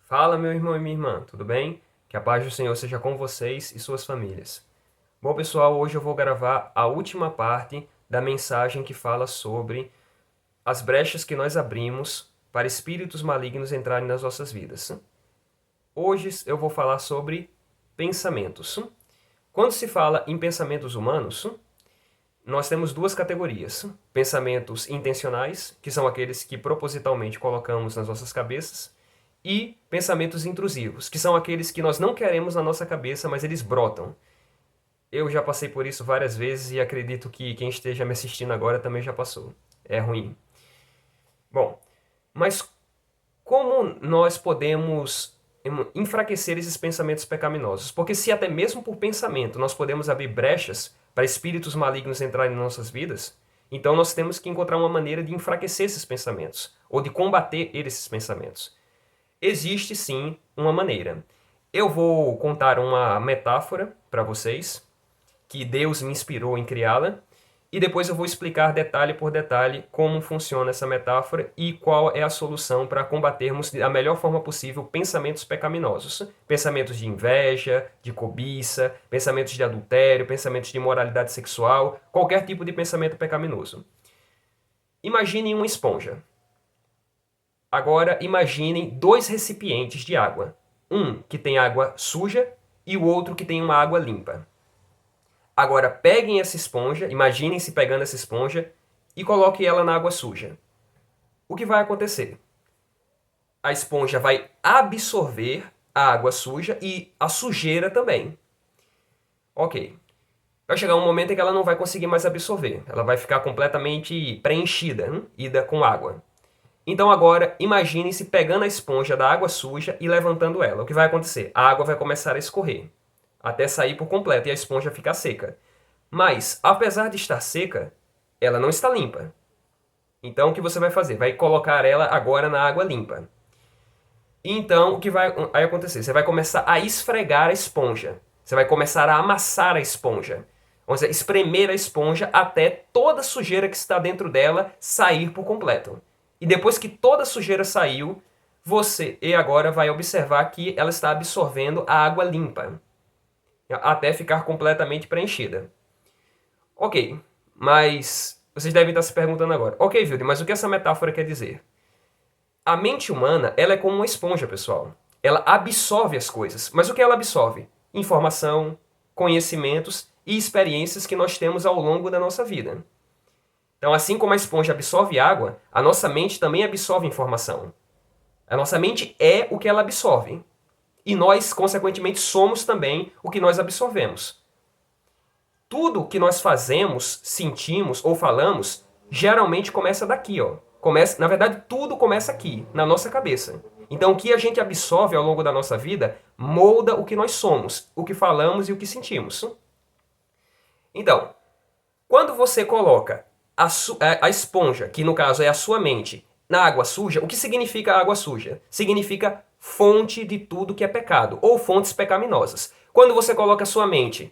Fala, meu irmão e minha irmã, tudo bem? Que a paz do Senhor seja com vocês e suas famílias. Bom, pessoal, hoje eu vou gravar a última parte da mensagem que fala sobre as brechas que nós abrimos para espíritos malignos entrarem nas nossas vidas. Hoje eu vou falar sobre pensamentos. Quando se fala em pensamentos humanos, nós temos duas categorias: pensamentos intencionais, que são aqueles que propositalmente colocamos nas nossas cabeças, e pensamentos intrusivos, que são aqueles que nós não queremos na nossa cabeça, mas eles brotam. Eu já passei por isso várias vezes e acredito que quem esteja me assistindo agora também já passou. É ruim. Bom, mas como nós podemos enfraquecer esses pensamentos pecaminosos? Porque se até mesmo por pensamento nós podemos abrir brechas para espíritos malignos entrarem em nossas vidas, então nós temos que encontrar uma maneira de enfraquecer esses pensamentos, ou de combater esses pensamentos. Existe sim uma maneira. Eu vou contar uma metáfora para vocês, que Deus me inspirou em criá-la, e depois eu vou explicar detalhe por detalhe como funciona essa metáfora e qual é a solução para combatermos da melhor forma possível pensamentos pecaminosos. Pensamentos de inveja, de cobiça, pensamentos de adultério, pensamentos de imoralidade sexual, qualquer tipo de pensamento pecaminoso. Imaginem uma esponja. Agora imaginem dois recipientes de água. Um que tem água suja e o outro que tem uma água limpa. Agora peguem essa esponja, imaginem-se pegando essa esponja e coloquem ela na água suja. O que vai acontecer? A esponja vai absorver a água suja e a sujeira também. Ok. Vai chegar um momento em que ela não vai conseguir mais absorver. Ela vai ficar completamente preenchida, ida com água. Então agora, imagine-se pegando a esponja da água suja e levantando ela. O que vai acontecer? A água vai começar a escorrer, até sair por completo e a esponja ficar seca. Mas, apesar de estar seca, ela não está limpa. Então o que você vai fazer? Vai colocar ela agora na água limpa. Então o que vai acontecer? Você vai começar a esfregar a esponja. Você vai começar a amassar a esponja. Vamos dizer, espremer a esponja até toda a sujeira que está dentro dela sair por completo. E depois que toda a sujeira saiu, você agora vai observar que ela está absorvendo a água limpa, até ficar completamente preenchida. Ok, mas vocês devem estar se perguntando agora. Ok, Vilde, mas o que essa metáfora quer dizer? A mente humana, ela é como uma esponja, pessoal. Ela absorve as coisas. Mas o que ela absorve? Informação, conhecimentos e experiências que nós temos ao longo da nossa vida. Então, assim como a esponja absorve água, a nossa mente também absorve informação. A nossa mente é o que ela absorve. E nós, consequentemente, somos também o que nós absorvemos. Tudo que nós fazemos, sentimos ou falamos, geralmente começa daqui, ó. Na verdade, tudo começa aqui, na nossa cabeça. Então, o que a gente absorve ao longo da nossa vida molda o que nós somos, o que falamos e o que sentimos. Então, quando você coloca a esponja, que no caso é a sua mente, na água suja, o que significa água suja? Significa fonte de tudo que é pecado, ou fontes pecaminosas. Quando você coloca a sua mente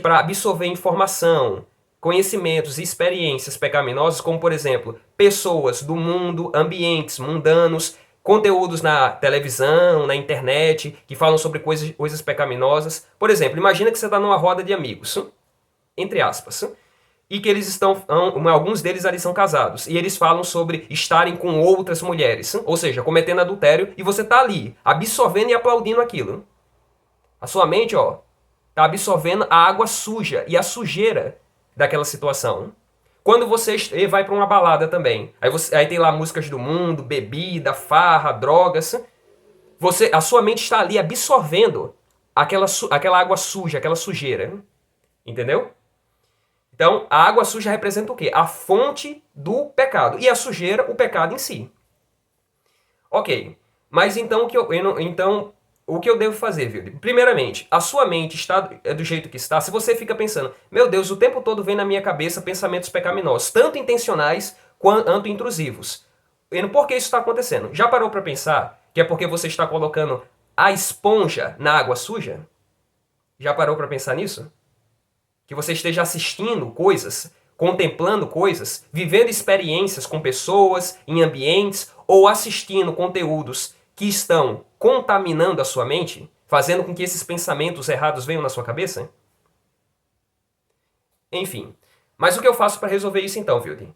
para absorver informação, conhecimentos e experiências pecaminosas, como por exemplo, pessoas do mundo, ambientes mundanos, conteúdos na televisão, na internet, que falam sobre coisas pecaminosas. Por exemplo, imagina que você está numa roda de amigos, entre aspas, e que eles estão, alguns deles ali são casados, e eles falam sobre estarem com outras mulheres, ou seja, cometendo adultério, e você está ali, absorvendo e aplaudindo aquilo. A sua mente, ó, está absorvendo a água suja e a sujeira daquela situação. Quando você vai para uma balada também, aí tem lá músicas do mundo, bebida, farra, drogas, a sua mente está ali absorvendo aquela água suja, aquela sujeira. Entendeu? Então, a água suja representa o quê? A fonte do pecado. E a sujeira, o pecado em si. Ok. Mas então o que eu devo fazer, Vilde? Primeiramente, a sua mente está do jeito que está. Se você fica pensando, meu Deus, o tempo todo vem na minha cabeça pensamentos pecaminosos, tanto intencionais quanto intrusivos. Por que isso está acontecendo? Já parou para pensar que é porque você está colocando a esponja na água suja? Já parou para pensar nisso? Que você esteja assistindo coisas, contemplando coisas, vivendo experiências com pessoas, em ambientes, ou assistindo conteúdos que estão contaminando a sua mente, fazendo com que esses pensamentos errados venham na sua cabeça? Enfim. Mas o que eu faço para resolver isso então, Wilde?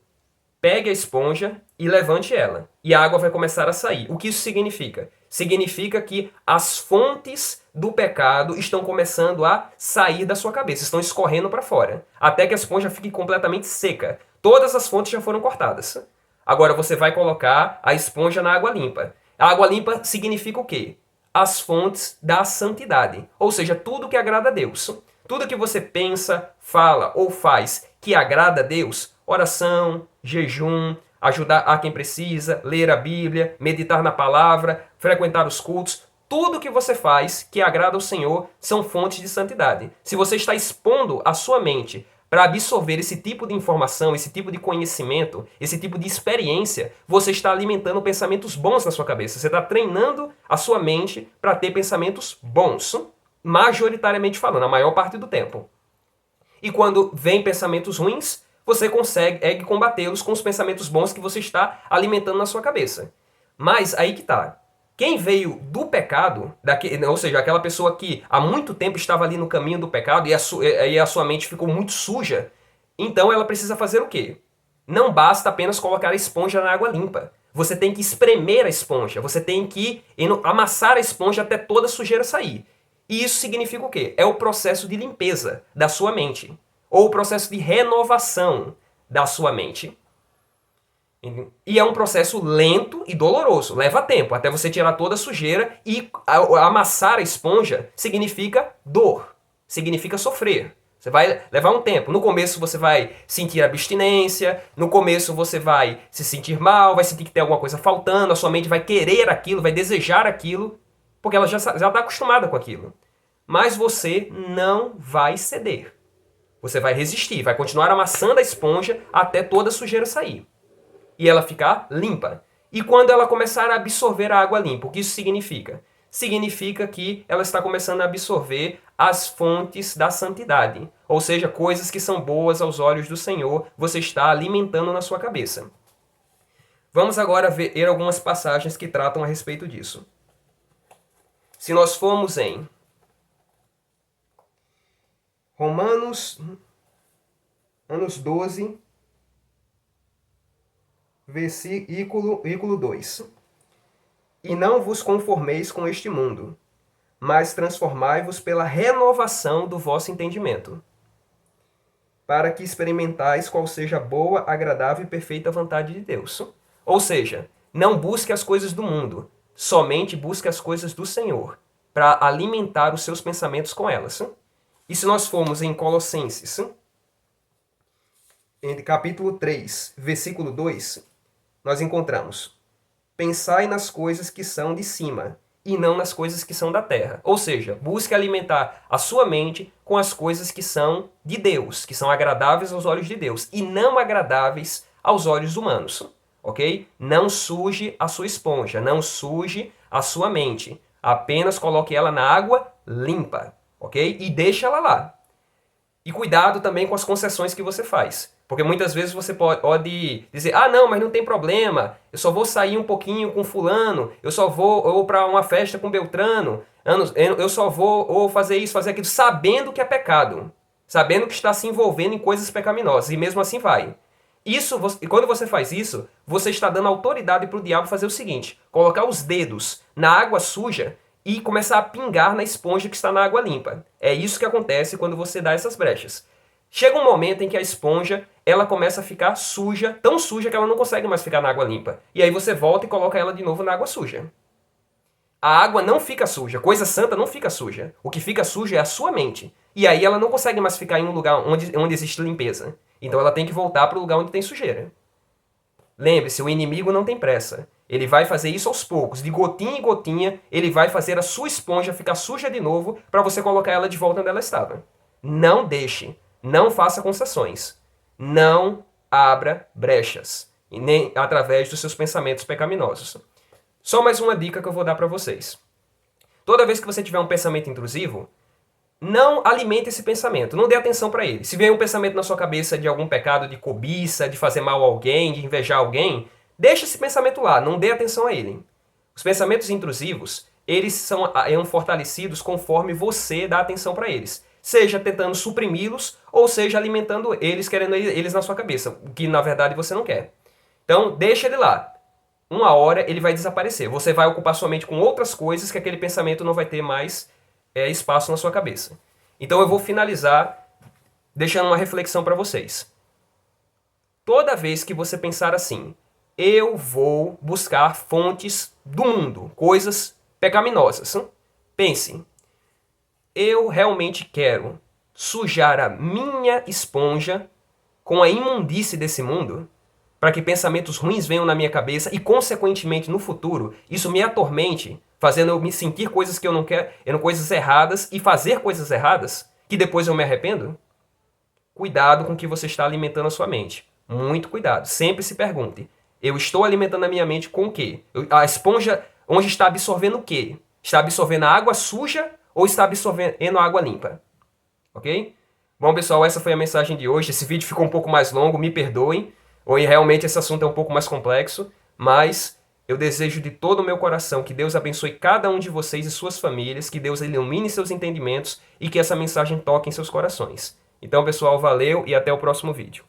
Pegue a esponja e levante ela. E a água vai começar a sair. O que isso significa? Significa que as fontes do pecado estão começando a sair da sua cabeça, estão escorrendo para fora, até que a esponja fique completamente seca. Todas as fontes já foram cortadas. Agora você vai colocar a esponja na água limpa. A água limpa significa o quê? As fontes da santidade, ou seja, tudo que agrada a Deus. Tudo que você pensa, fala ou faz que agrada a Deus, oração, jejum, ajudar a quem precisa, ler a Bíblia, meditar na palavra, frequentar os cultos, tudo que você faz que agrada ao Senhor são fontes de santidade. Se você está expondo a sua mente para absorver esse tipo de informação, esse tipo de conhecimento, esse tipo de experiência, você está alimentando pensamentos bons na sua cabeça. Você está treinando a sua mente para ter pensamentos bons, majoritariamente falando, a maior parte do tempo. E quando vem pensamentos ruins, você consegue combatê-los com os pensamentos bons que você está alimentando na sua cabeça. Mas aí que tá. Quem veio do pecado, ou seja, aquela pessoa que há muito tempo estava ali no caminho do pecado e a sua mente ficou muito suja, então ela precisa fazer o quê? Não basta apenas colocar a esponja na água limpa. Você tem que espremer a esponja, você tem que amassar a esponja até toda a sujeira sair. E isso significa o quê? É o processo de limpeza da sua mente, ou o processo de renovação da sua mente. E é um processo lento e doloroso, leva tempo, até você tirar toda a sujeira, e amassar a esponja significa dor, significa sofrer. Você vai levar um tempo. No começo você vai sentir abstinência, no começo você vai se sentir mal, vai sentir que tem alguma coisa faltando, a sua mente vai querer aquilo, vai desejar aquilo, porque ela já está acostumada com aquilo. Mas você não vai ceder. Você vai resistir, vai continuar amassando a esponja até toda a sujeira sair. E ela ficar limpa. E quando ela começar a absorver a água limpa, o que isso significa? Significa que ela está começando a absorver as fontes da santidade. Ou seja, coisas que são boas aos olhos do Senhor, você está alimentando na sua cabeça. Vamos agora ver algumas passagens que tratam a respeito disso. Se nós formos em Romanos 12, versículo 2. E não vos conformeis com este mundo, mas transformai-vos pela renovação do vosso entendimento, para que experimentais qual seja a boa, agradável e perfeita vontade de Deus. Ou seja, não busque as coisas do mundo, somente busque as coisas do Senhor, para alimentar os seus pensamentos com elas. E se nós formos em Colossenses, em capítulo 3, versículo 2, nós encontramos: pensai nas coisas que são de cima, e não nas coisas que são da terra. Ou seja, busque alimentar a sua mente com as coisas que são de Deus, que são agradáveis aos olhos de Deus, e não agradáveis aos olhos humanos. Ok? Não suje a sua esponja, não suje a sua mente. Apenas coloque ela na água limpa. Ok? E deixe ela lá. E cuidado também com as concessões que você faz. Porque muitas vezes você pode dizer: ah, não, mas não tem problema, eu só vou sair um pouquinho com fulano, eu só vou para uma festa com Beltrano, eu só vou fazer isso, fazer aquilo, sabendo que é pecado, sabendo que está se envolvendo em coisas pecaminosas, e mesmo assim vai. E quando você faz isso, você está dando autoridade para o diabo fazer o seguinte: colocar os dedos na água suja e começar a pingar na esponja que está na água limpa. É isso que acontece quando você dá essas brechas. Chega um momento em que a esponja ela começa a ficar suja, tão suja que ela não consegue mais ficar na água limpa. E aí você volta e coloca ela de novo na água suja. A água não fica suja, coisa santa não fica suja. O que fica sujo é a sua mente. E aí ela não consegue mais ficar em um lugar onde existe limpeza. Então ela tem que voltar para o lugar onde tem sujeira. Lembre-se, o inimigo não tem pressa. Ele vai fazer isso aos poucos, de gotinha em gotinha, ele vai fazer a sua esponja ficar suja de novo para você colocar ela de volta onde ela estava. Não deixe, não faça concessões, não abra brechas, e nem através dos seus pensamentos pecaminosos. Só mais uma dica que eu vou dar para vocês. Toda vez que você tiver um pensamento intrusivo, não alimente esse pensamento, não dê atenção para ele. Se vier um pensamento na sua cabeça de algum pecado, de cobiça, de fazer mal a alguém, de invejar alguém, deixa esse pensamento lá, não dê atenção a ele. Os pensamentos intrusivos, eles são fortalecidos conforme você dá atenção para eles. Seja tentando suprimi-los, ou seja alimentando eles, querendo eles na sua cabeça, o que na verdade você não quer. Então, deixa ele lá. Uma hora ele vai desaparecer. Você vai ocupar sua mente com outras coisas que aquele pensamento não vai ter mais espaço na sua cabeça. Então eu vou finalizar deixando uma reflexão para vocês. Toda vez que você pensar assim, eu vou buscar fontes do mundo, coisas pecaminosas. Pense, eu realmente quero sujar a minha esponja com a imundície desse mundo, para que pensamentos ruins venham na minha cabeça e, consequentemente, no futuro, isso me atormente, fazendo eu me sentir coisas que eu não quero, coisas erradas e fazer coisas erradas, que depois eu me arrependo? Cuidado com o que você está alimentando a sua mente. Muito cuidado. Sempre se pergunte, eu estou alimentando a minha mente com o quê? A esponja, onde está absorvendo o quê? Está absorvendo a água suja ou está absorvendo a água limpa? Ok? Bom, pessoal, essa foi a mensagem de hoje. Esse vídeo ficou um pouco mais longo, me perdoem. Ou realmente esse assunto é um pouco mais complexo, mas eu desejo de todo o meu coração que Deus abençoe cada um de vocês e suas famílias, que Deus ilumine seus entendimentos e que essa mensagem toque em seus corações. Então, pessoal, valeu e até o próximo vídeo.